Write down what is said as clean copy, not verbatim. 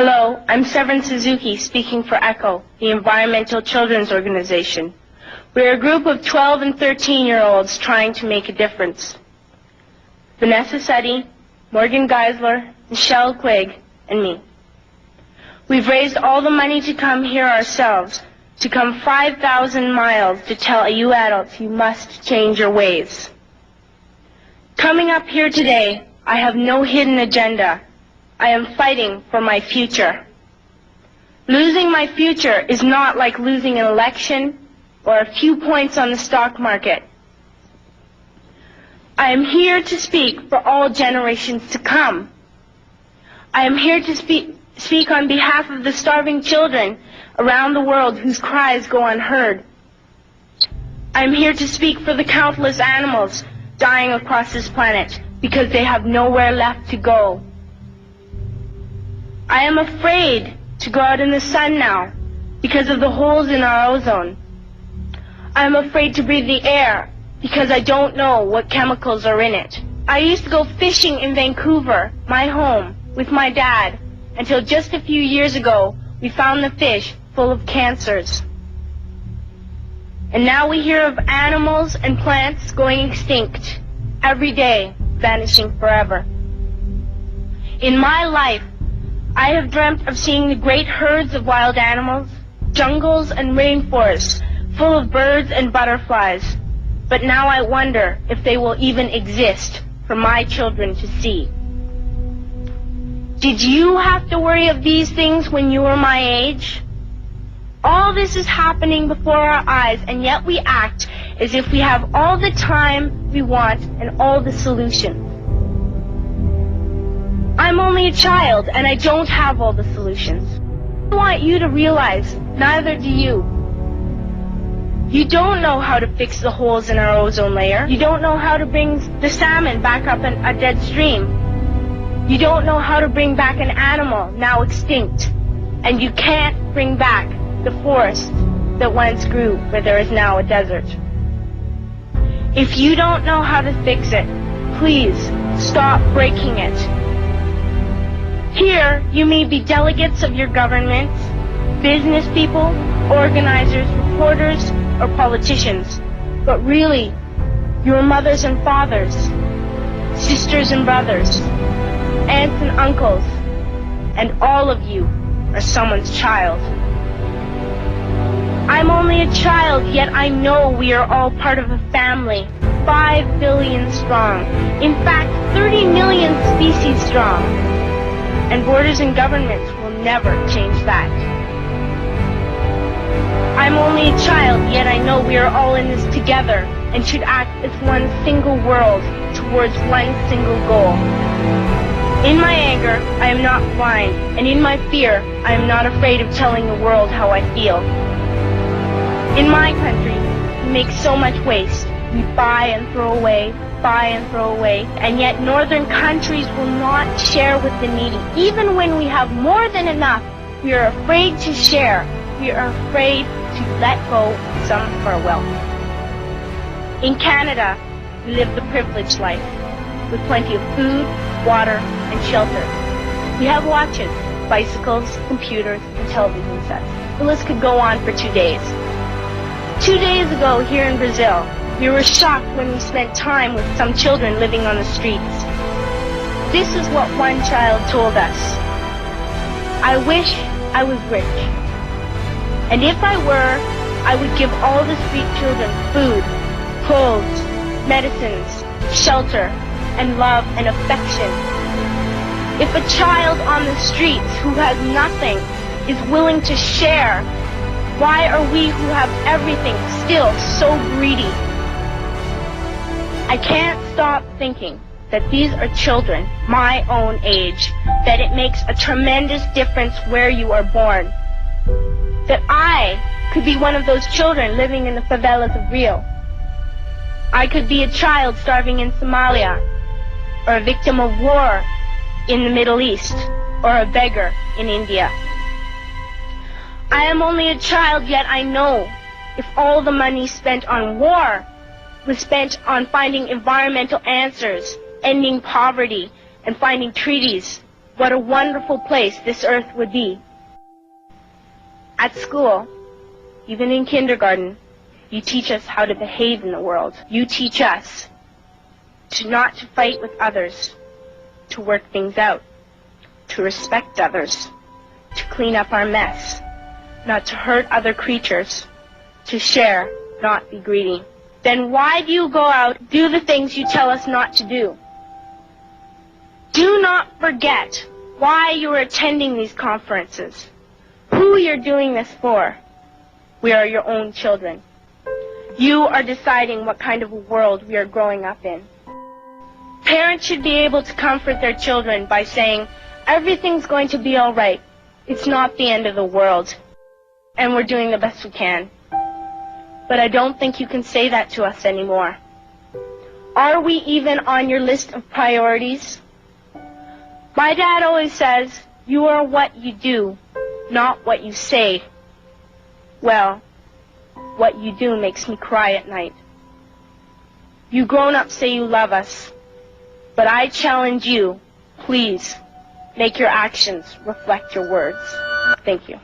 Hello, I'm Severn Suzuki speaking for ECHO, the Environmental Children's Organization. We're a group of 12 and 13-year-olds trying to make a difference. Vanessa Suddy, Morgan Geisler, Michelle Quigg, and me. We've raised all the money to come here ourselves, to come 5,000 miles to tell you adults you must change your ways. Coming up here today, I have no hidden agenda. I am fighting for my future. Losing my future is not like losing an election or a few points on the stock market. I am here to speak for all generations to come. I am here to speak on behalf of the starving children around the world whose cries go unheard. I am here to speak for the countless animals dying across this planet because they have nowhere left to go. I am afraid to go out in the sun now because of the holes in our ozone. I am afraid to breathe the air because I don't know what chemicals are in it. I used to go fishing in Vancouver, my home, with my dad, until just a few years ago we found the fish full of cancers. And now we hear of animals and plants going extinct, every day vanishing forever. In my life, I have dreamt of seeing the great herds of wild animals, jungles and rainforests full of birds and butterflies. But now I wonder if they will even exist for my children to see. Did you have to worry of these things when you were my age? All this is happening before our eyes, and yet we act as if we have all the time we want and all the solutions. I'm only a child, and I don't have all the solutions. I want you to realize, neither do you. You don't know how to fix the holes in our ozone layer. You don't know how to bring the salmon back up in a dead stream. You don't know how to bring back an animal now extinct. And you can't bring back the forest that once grew where there is now a desert. If you don't know how to fix it, please stop breaking it. Here, you may be delegates of your governments, business people, organizers, reporters, or politicians, but really, you're mothers and fathers, sisters and brothers, aunts and uncles, and all of you are someone's child. I'm only a child, yet I know we are all part of a family, 5 billion strong, in fact 30 million species strong. And borders and governments will never change that. I'm only a child, yet I know we are all in this together and should act as one single world towards one single goal. In my anger, I am not blind, and in my fear, I am not afraid of telling the world how I feel. In my country, we make so much waste. We buy and throw away, and yet northern countries will not share with the needy. Even when we have more than enough, we are afraid to share. We are afraid to let go of some of our wealth. In Canada, we live the privileged life, with plenty of food, water, and shelter. We have watches, bicycles, computers, and television sets. The list could go on for 2 days. 2 days ago, here in Brazil, we were shocked when we spent time with some children living on the streets. This is what one child told us. I wish I was rich. And if I were, I would give all the street children food, clothes, medicines, shelter, and love and affection. If a child on the streets who has nothing is willing to share, why are we who have everything still so greedy? I can't stop thinking that these are children my own age, that it makes a tremendous difference where you are born. That I could be one of those children living in the favelas of Rio. I could be a child starving in Somalia, or a victim of war in the Middle East, or a beggar in India. I am only a child, yet I know if all the money spent on war was spent on finding environmental answers, ending poverty, and finding treaties what a wonderful place this earth would be. At school, even in kindergarten, you teach us how to behave in the world. You teach us not to fight with others, to work things out, to respect others, to clean up our mess, not to hurt other creatures, to share, not be greedy. Then why do you go out, do the things you tell us not to do? Do not forget why you are attending these conferences, who you're doing this for. We are your own children. You are deciding what kind of a world we are growing up in. Parents should be able to comfort their children by saying, everything's going to be all right. It's not the end of the world, and we're doing the best we can. But I don't think you can say that to us anymore. Are we even on your list of priorities? My dad always says, you are what you do, not what you say. Well, what you do makes me cry at night. You grown-ups say you love us, but I challenge you, please, make your actions reflect your words. Thank you.